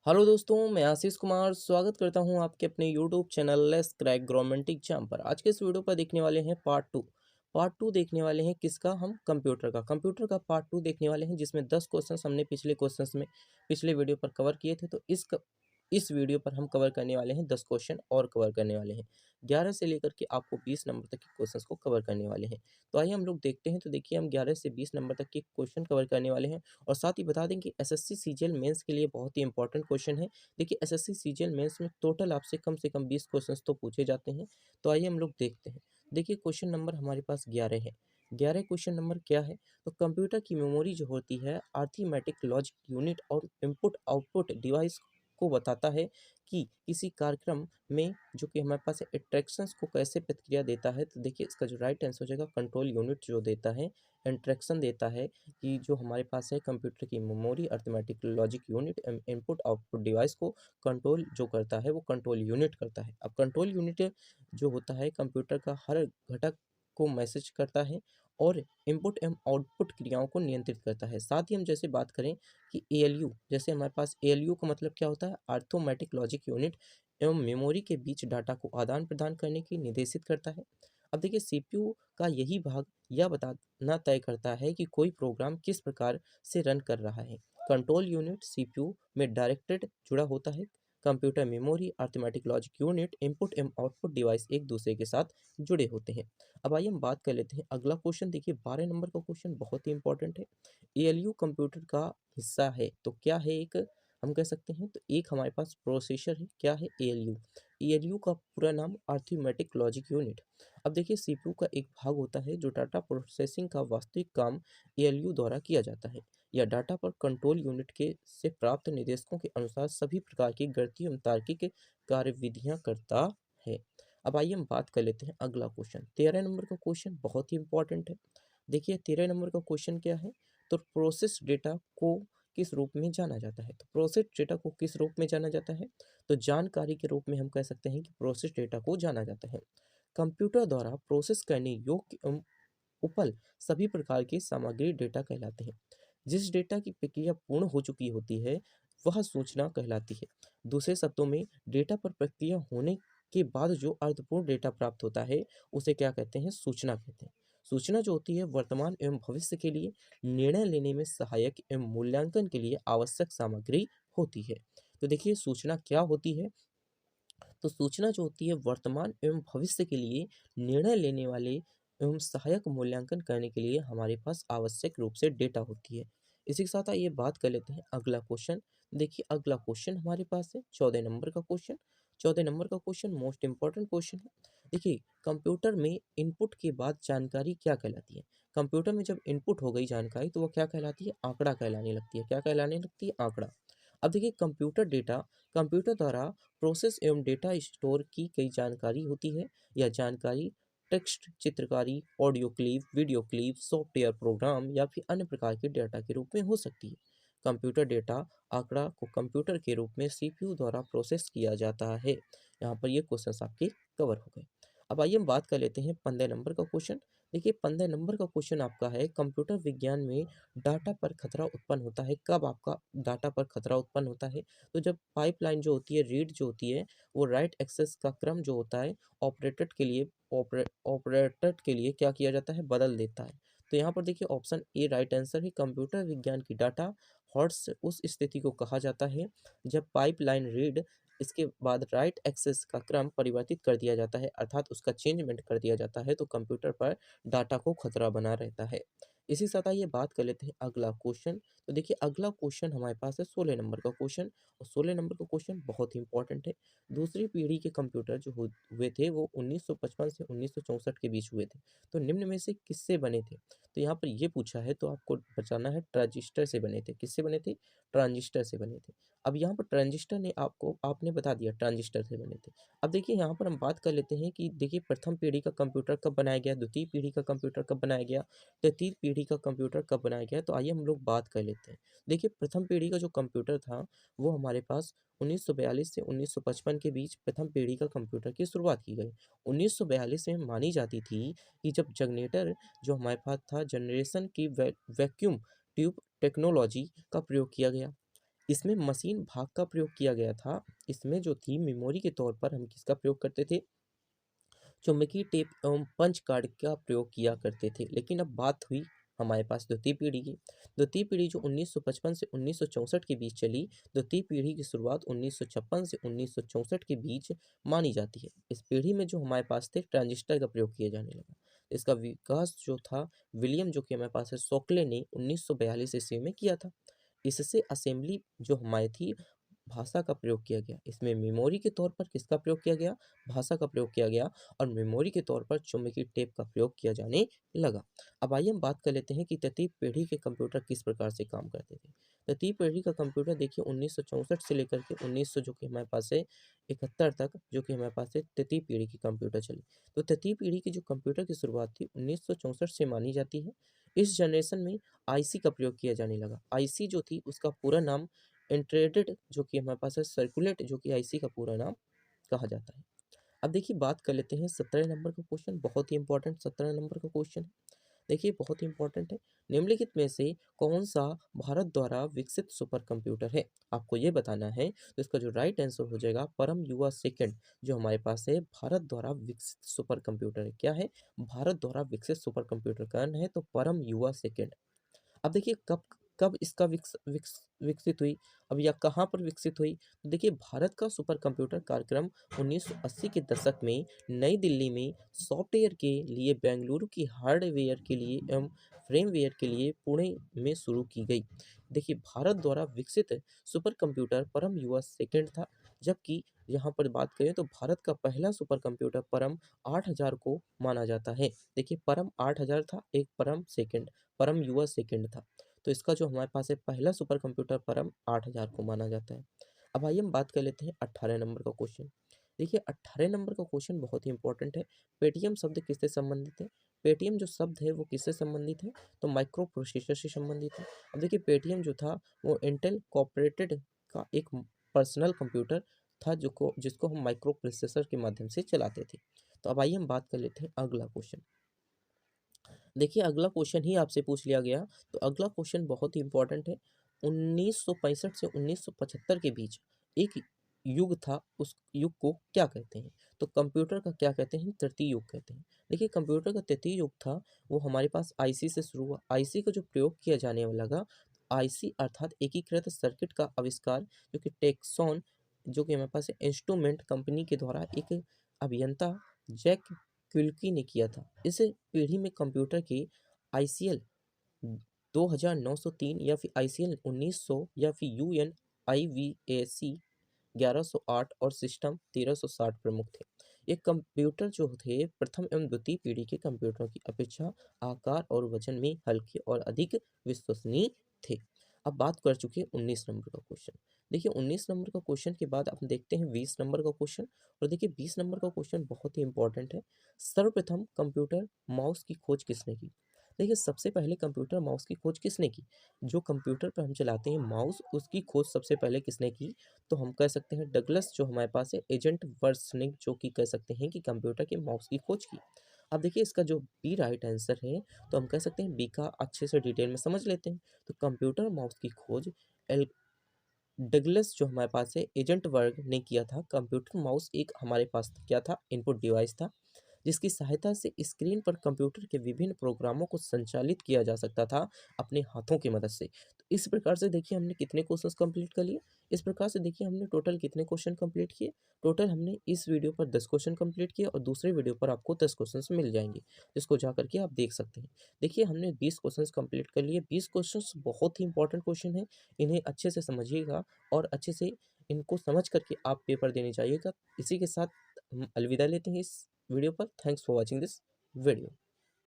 Hello दोस्तों, मैं आशीष कुमार स्वागत करता हूं आपके अपने YouTube channel let's crack government exam पर। आज के इस वीडियो पर देखने वाले हैं पार्ट टू देखने वाले हैं किसका, हम कंप्यूटर का पार्ट टू देखने वाले हैं, जिसमें 10 क्वेश्चन हमने पिछले क्वेश्चंस में पिछले वीडियो पर कवर किए थे। तो इस वीडियो पर हम कवर करने वाले हैं 10 क्वेश्चन और कवर करने वाले हैं। 11 से लेकर के आपको 20 नंबर तक के क्वेश्चंस को कवर करने वाले हैं। तो आइए हम लोग देखते हैं। तो देखिए, हम 11 से 20 नंबर तक के क्वेश्चन कवर करने वाले हैं। और साथ ही बता दें कि एसएससी सीजीएल मेंस के लिए बहुत ही इंपॉर्टेंट क्वेश्चन है। देखिए, एसएससी सीजीएल मेंस में टोटल आपसे कम से कम 20 क्वेश्चंस तो पूछे जाते हैं। तो आइए हम लोग देखते हैं। देखिए, क्वेश्चन नंबर हमारे पास 11 है। 11 क्वेश्चन नंबर क्या है? तो कंप्यूटर की मेमोरी जो होती है, अरिथमेटिक लॉजिक यूनिट और इनपुट आउटपुट डिवाइस को बताता है कि किसी कार्यक्रम में जो कि हमारे पास इंस्ट्रक्शंस को कैसे प्रतिक्रिया देता है। तो देखिए, इसका जो राइट आंसर हो जाएगा, कंट्रोल यूनिट जो देता है, इंस्ट्रक्शन देता है कि जो हमारे पास है कंप्यूटर की memory arithmetic logic unit input output device को कंट्रोल जो करता है वो कंट्रोल यूनिट करता है। अब कंट्रोल यूनिट जो होता है कंप्यूटर का हर घटक को मैसेज करता है और इनपुट एवं आउटपुट क्रियाओं को नियंत्रित करता है। साथ ही हम जैसे बात करें कि एएलयू, जैसे हमारे पास एएलयू का मतलब क्या होता है, अरिथमेटिक लॉजिक यूनिट एवं मेमोरी के बीच डाटा को आदान प्रदान करने की निर्देशित करता है। अब देखिए, सीपीयू का यही भाग यह बताना तय करता है कि कोई प्रोग्राम किस प्रकार से रन कर रहा है। कंट्रोल यूनिट सीपीयू में डायरेक्टेड जुड़ा होता है। Computer memory arithmetic logic unit input एवं आउटपुट डिवाइस एक दूसरे के साथ जुड़े होते हैं। अब आइए हम बात कर लेते हैं अगला क्वेश्चन। देखिए, 12 नंबर का क्वेश्चन बहुत ही इंपॉर्टेंट है। एएलयू कंप्यूटर का हिस्सा है तो क्या है? एक हम कह सकते हैं, तो एक हमारे पास प्रोसेसर है। क्या है? एएलयू। एएलयू का पूरा नाम अरिथमेटिक लॉजिक यूनिट। अब देखिए, सीपीयू का एक भाग होता है जो डाटा प्रोसेसिंग का वास्तविक काम एएलयू द्वारा किया जाता है। यह डाटा पर कंट्रोल यूनिट के से प्राप्त निर्देशों के अनुसार सभी प्रकार की गणितीय एवं तार्किक कार्यविधियां करता है। अब आइए हम बात कर लेते हैं अगला क्वेश्चन। 13 नंबर का क्वेश्चन बहुत ही इंपॉर्टेंट है। देखिए, 13 नंबर का क्वेश्चन क्या है? तो प्रोसेस डेटा को किस रूप में जाना जाता है? तो प्रोसेस डेटा को किस रूप में जाना जाता है? तो जानकारी के रूप में हम कह सकते हैं कि प्रोसेस डेटा को जाना जाता है। कंप्यूटर द्वारा प्रोसेस करने योग्य एवं उपल सभी प्रकार की सामग्री डेटा कहलाते हैं। जिस डेटा की प्रक्रिया पूर्ण हो चुकी होती है वह सूचना कहलाती है। दूसरे शब्दों में, डेटा पर प्रक्रिया होने के बाद जो अर्थपूर्ण डेटा प्राप्त होता है उसे क्या कहते हैं? सूचना कहते हैं। सूचना जो होती है वर्तमान एवं भविष्य के लिए निर्णय लेने में सहायक एवं मूल्यांकन के लिए आवश्यक सामग्री होती है। तो देखिए, सूचना क्या होती है? तो सूचना जो होती है वर्तमान एवं भविष्य के लिए निर्णय लेने वाले एवं सहायक मूल्यांकन करने के लिए हमारे पास आवश्यक रूप से डेटा होती है। इसी के साथ आइए बात कर लेते हैं अगला क्वेश्चन। देखिए, अगला क्वेश्चन हमारे पास है 14 नंबर का क्वेश्चन। 14 नंबर का क्वेश्चन मोस्ट इंपॉर्टेंट क्वेश्चन है। देखिए, कंप्यूटर में इनपुट के बाद जानकारी क्या कहलाती है? कंप्यूटर में जब इनपुट हो गई जानकारी तो वह क्या कहलाती है? आंकड़ा कहलाने लगती है। क्या कहलाने लगती है? आंकड़ा। अब देखिए, कंप्यूटर द्वारा प्रोसेस एवं डेटा स्टोर की गई जानकारी होती है। यह जानकारी टेक्स्ट, चित्रकारी, audio clip, video clip, software program या फिर अन्य प्रकार के डेटा के रूप में हो सकती है। कंप्यूटर डेटा आंकड़ा को कंप्यूटर के रूप में सीपीयू द्वारा प्रोसेस किया जाता है। यहाँ पर ये क्वेश्चन आपके कवर हो गए। अब आइए हम बात कर लेते हैं 15 नंबर का क्वेश्चन। देखिए, 15 नंबर का क्वेश्चन आपका है, कंप्यूटर विज्ञान में डाटा पर खतरा उत्पन्न होता है। कब आपका डाटा पर खतरा उत्पन्न होता है? तो जब पाइपलाइन जो होती है, रीड जो होती है, वो राइट एक्सेस का क्रम जो होता है ऑपरेटर के लिए क्या किया जाता है? बदल देता है। तो यहाँ पर देखिए, ऑप्शन ए राइट आंसर है। कंप्यूटर विज्ञान की डाटा हॉट्स उस स्थिति को कहा जाता है जब पाइपलाइन रीड इसके बाद राइट एक्सेस का क्रम परिवर्तित कर दिया जाता है, अर्थात उसका चेंजमेंट कर दिया जाता है, तो कंप्यूटर पर डाटा को खतरा बना रहता है। इसी साथ आइए बात कर लेते हैं अगला क्वेश्चन। तो देखिए, अगला क्वेश्चन हमारे पास है 16 नंबर का क्वेश्चन। और 16 नंबर का क्वेश्चन बहुत ही इंपॉर्टेंट है। दूसरी पीढ़ी के कंप्यूटर जो हुए थे वो 1955 से 1964 के बीच हुए थे। तो निम्न में से किससे बने थे? तो यहाँ पर ये पूछा है तो आपको बताना है ट्रांजिस्टर से बने थे। किससे बने थे? ट्रांजिस्टर से बने थे। अब यहाँ पर ट्रांजिस्टर ने आपने बता दिया ट्रांजिस्टर से बने थे। अब देखिए, यहाँ पर हम बात कर लेते हैं कि देखिए, प्रथम पीढ़ी का कंप्यूटर कब बनाया गया, द्वितीय पीढ़ी का कंप्यूटर कब बनाया गया, तृतीय पीढ़ी का कंप्यूटर कब बनाया गया। तो आइए हम लोग बात कर लेते हैं। देखिए, प्रथम पीढ़ी का जो कंप्यूटर था वो हमारे पास 1942 से 1955 के बीच प्रथम पीढ़ी का कंप्यूटर की शुरुआत की गई। 1942 में मानी जाती थी कि जब जनरेटर जो हमारे पास था, जनरेशन की वैक्यूम ट्यूब टेक्नोलॉजी का प्रयोग किया गया। इसमें मशीन भाग का प्रयोग किया गया था। इसमें जो थी मेमोरी के तौर पर हम किसका प्रयोग करते थे, चुंबकीय टेप एवं पंच कार्ड का प्रयोग किया करते थे। लेकिन अब बात हुई हमारे पास द्वितीय पीढ़ी की। द्वितीय पीढ़ी जो 1955 से 1964 के बीच चली, द्वितीय पीढ़ी की शुरुआत 1956 से 1964 के बीच मानी जाती है। इस पीढ़ी में जो हमारे पास थे ट्रांजिस्टर का प्रयोग किया जाने लगा। इसका विकास जो था विलियम जो कि हमारे पास है शोकले ने 1942 ईस्वी में किया था। इससे असेंबली जो हमारी थी भाषा का प्रयोग किया गया। इसमें मेमोरी के तौर पर किसका प्रयोग किया गया, भाषा का प्रयोग किया गया और मेमोरी के तौर पर चुंबकीय टेप का प्रयोग किया जाने लगा। अब आइए हम बात कर लेते हैं कि तृतीय पीढ़ी के कंप्यूटर किस प्रकार से काम करते थे। तृतीय पीढ़ी का कंप्यूटर देखिए 1964 से लेकर के 1900 जो कि हमारे पास है 71 तक जो कि हमारे पास है तृतीय पीढ़ी की कंप्यूटर चली। तो तृतीय पीढ़ी की जो कंप्यूटर की शुरुआत थी 1964 से मानी जाती है। इस जनरेशन में आईसी का प्रयोग किया जाने लगा। आईसी जो थी उसका पूरा नाम इंट्रेटेड जो कि हमारे पास है सर्कुलेट जो कि आईसी का पूरा नाम कहा जाता है। अब देखिए बात कर लेते हैं 17 नंबर का क्वेश्चन, बहुत ही इंपॉर्टेंट 17 नंबर का क्वेश्चन है। देखिए बहुत ही इंपॉर्टेंट है। निम्नलिखित में से कौन सा भारत द्वारा विकसित सुपर कंप्यूटर है, आपको ये बताना है। तो इसका जो राइट आंसर हो जाएगा परम युवा सेकंड जो हमारे पास है भारत द्वारा विकसित सुपर कंप्यूटर है। क्या है, भारत द्वारा विकसित सुपर कंप्यूटर कौन है, तो परम युवा सेकंड। अब देखिए कब कब इसका विकसित हुई, अब या कहाँ पर विकसित हुई। तो देखिए भारत का सुपर कंप्यूटर कार्यक्रम 1980 के दशक में नई दिल्ली में सॉफ्टवेयर के लिए, बेंगलुरु की हार्डवेयर के लिए एवं फ्रेमवेयर के लिए पुणे में शुरू की गई। देखिए भारत द्वारा विकसित सुपर कंप्यूटर परम युवा सेकंड था। जबकि यहाँ पर बात करें तो भारत का पहला सुपर कंप्यूटर परम 8000 को माना जाता है। देखिए परम 8000 था, एक परम सेकंड, परम युवा सेकंड था। तो इसका जो हमारे पास है पहला सुपर कंप्यूटर परम 8000 को माना जाता है। अब आइए हम बात कर लेते हैं 18 नंबर का क्वेश्चन। देखिए 18 नंबर का क्वेश्चन बहुत ही इंपॉर्टेंट है। पेटीएम शब्द किससे संबंधित है, पेटीएम जो शब्द है वो किससे संबंधित है, तो माइक्रो प्रोसेसर से संबंधित है। अब देखिए पेटीएम जो था वो इंटेल कॉर्पोरेटेड का एक पर्सनल कंप्यूटर था जो जिसको हम माइक्रो प्रोसेसर के माध्यम से चलाते थे। तो अब आइए हम बात कर लेते हैं अगला क्वेश्चन। देखिए अगला क्वेश्चन ही आपसे पूछ लिया गया, तो अगला क्वेश्चन बहुत ही इंपॉर्टेंट है। 1965 से 1975 के बीच एक युग था, उस युग को क्या कहते हैं, तो कंप्यूटर का क्या कहते हैं, तृतीय युग कहते हैं। देखिए कंप्यूटर का तृतीय युग था वो हमारे पास आईसी से शुरू हुआ। आईसी का जो प्रयोग किया जाने लगा, आईसी अर्थात एकीकृत सर्किट का आविष्कार जो कि टेक्सॉन जो कि हमारे पास इंस्ट्रूमेंट कंपनी के द्वारा एक अभियंता जैक क्विल्की ने किया था। इस पीढ़ी में कंप्यूटर के आईसीएल 2903 या फिर आईसीएल 1900 या फिर यूएन आईवीएसी 1108 और सिस्टम 1360 प्रमुख थे। ये कंप्यूटर जो थे प्रथम एवं द्वितीय पीढ़ी के कंप्यूटरों की अपेक्षा आकार और वजन में हल्के और अधिक विश्वसनीय थे। अब बात कर चुके हैं 19 नंबर का क्वेश्चन। देखिए 19 नंबर का क्वेश्चन के बाद हम देखते हैं 20 नंबर का क्वेश्चन। और देखिए 20 नंबर का क्वेश्चन बहुत ही इंपॉर्टेंट है। सर्वप्रथम कंप्यूटर माउस की खोज किसने की। देखिए सबसे पहले कंप्यूटर माउस की खोज किसने की, जो कंप्यूटर पर हम चलाते हैं माउस उसकी खोज सबसे पहले किसने की, तो हम कह सकते हैं डगलस जो हमारे पास है एजेंट वर्सनिक जो कि कह सकते हैं कि कंप्यूटर के माउस की खोज की। अब देखिए इसका जो बी राइट आंसर है, तो हम कह सकते हैं बी का अच्छे से डिटेल में समझ लेते हैं। तो कंप्यूटर माउस की खोज एल डगलस जो हमारे पास है एजेंट वर्ग ने किया था। कंप्यूटर माउस एक हमारे पास क्या था, इनपुट डिवाइस था जिसकी सहायता से स्क्रीन पर कंप्यूटर के विभिन्न प्रोग्रामों को संचालित किया जा सकता था अपने हाथों की मदद से। तो इस प्रकार से देखिए हमने कितने क्वेश्चंस कंप्लीट कर लिए। इस प्रकार से देखिए हमने टोटल कितने क्वेश्चन कंप्लीट किए। टोटल हमने इस वीडियो पर 10 क्वेश्चन कंप्लीट किए और दूसरे वीडियो पर आपको 10 क्वेश्चंस मिल जाएंगे जिसको जा करके आप देख सकते हैं। देखिए हमने 20 क्वेश्चंस कंप्लीट कर लिए। 20 क्वेश्चंस बहुत ही इंपॉर्टेंट क्वेश्चन है, इन्हें अच्छे से समझिएगा और अच्छे से इनको समझ करके आप पेपर देने जाइएगा। इसी के साथ हम अलविदा लेते हैं इस वीडियो पर। Thanks for watching this video.